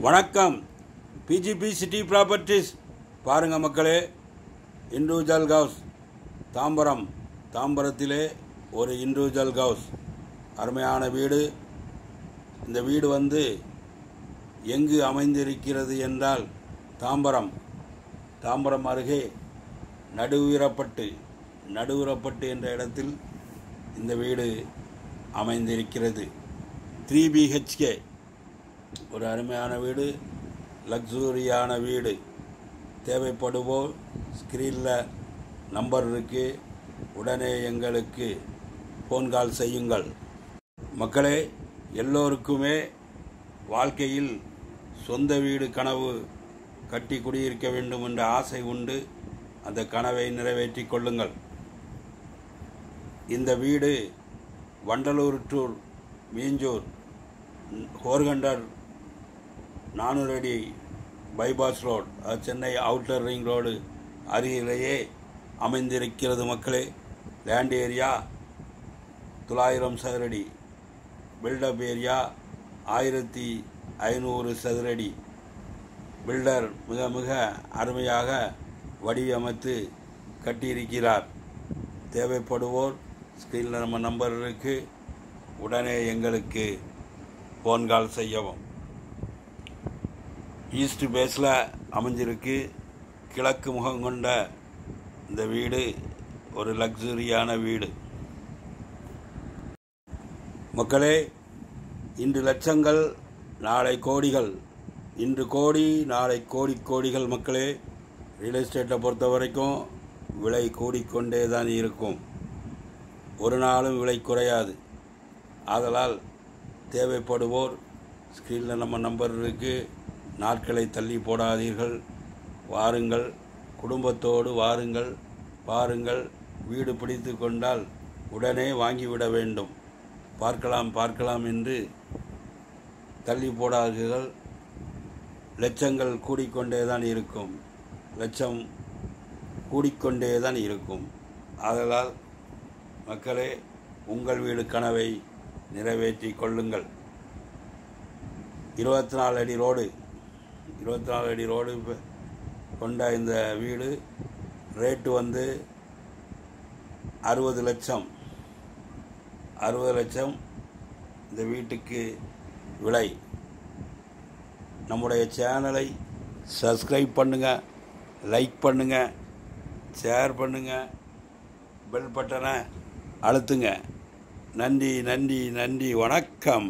வணக்கம். PGP city properties பாருங்கள் மக்களே. இண்டிவிஜுவல் ஹவுஸ் தாம்பரத்திலே ஒரு இண்டிவிஜுவல் ஹவுஸ், அருமையான வீடு. இந்த வீடு எங்கு அமைந்திருக்கிறது என்றால் தாம்பரம் அருகே நடுவீரப்பட்டு என்ற இடத்தில் இந்த வீடு அமைந்திருக்கிறது. 3 BHK, ஒரு அருமையான வீடு, லக்ஸூரியான வீடு. தேவைப்படுவோர் ஸ்க்ரீனில் நம்பர் இருக்கு, உடனே எங்களுக்கு ஃபோன் கால் செய்யுங்கள். மக்களே, எல்லோருக்குமே வாழ்க்கையில் சொந்த வீடு கனவு கட்டி குடியிருக்க வேண்டும் என்ற ஆசை உண்டு. அந்த கனவை நிறைவேற்றி கொள்ளுங்கள். இந்த வீடு வண்டலூர் டு மீஞ்சூர் 400 400 அடி bypass road, Chennai outer ring road அருகிலேயே அமைந்திருக்கிறது. மக்களே, லேண்ட் ஏரியா 900 சதுரடி, பில்டப் ஏரியா 1500 சதுரடி. பில்டர் மிக அருமையாக வடிவமைத்து கட்டியிருக்கிறார். தேவைப்படுவோர் ஸ்க்ரீனில் நம்ம நம்பர் இருக்கு, உடனே எங்களுக்கு ஃபோன் கால் செய்யவும். ஈஸ்ட் பேஸில் அமைஞ்சிருக்கு. கிழக்கு முகம் கொண்ட இந்த வீடு ஒரு லக்ஸுரியான வீடு. மக்களே, இன்று லட்சங்கள், நாளை கோடிகள். இன்று கோடி, நாளை கோடிகள். மக்களே, ரியல் எஸ்டேட்டை பொறுத்த வரைக்கும் விலை கூடிக்கொண்டே தான் இருக்கும். ஒரு நாளும் விலை குறையாது. ஆதலால் தேவைப்படுவோர் ஸ்க்ரீனில் நம்ம நம்பர் இருக்குது. நாட்களை தள்ளி போடாதீர்கள். வாருங்கள், குடும்பத்தோடு வாருங்கள், பாருங்கள். வீடு பிடித்து கொண்டால் உடனே வாங்கிவிட வேண்டும். பார்க்கலாம் என்று தள்ளி போடாதீர்கள். லட்சங்கள் கூடிக்கொண்டே தான் இருக்கும். ஆதலால் மக்களே, உங்கள் வீடு கனவை நிறைவேற்றி கொள்ளுங்கள். 24 அடி ரோடு கொண்ட இந்த வீடு ரேட்டு 60 லட்சம். இந்த வீட்டுக்கு விலை. நம்முடைய சேனலை சப்ஸ்கிரைப் பண்ணுங்கள், லைக் பண்ணுங்கள், ஷேர் பண்ணுங்கள், பெல் பட்டனை அழுத்துங்க. நன்றி. வணக்கம்.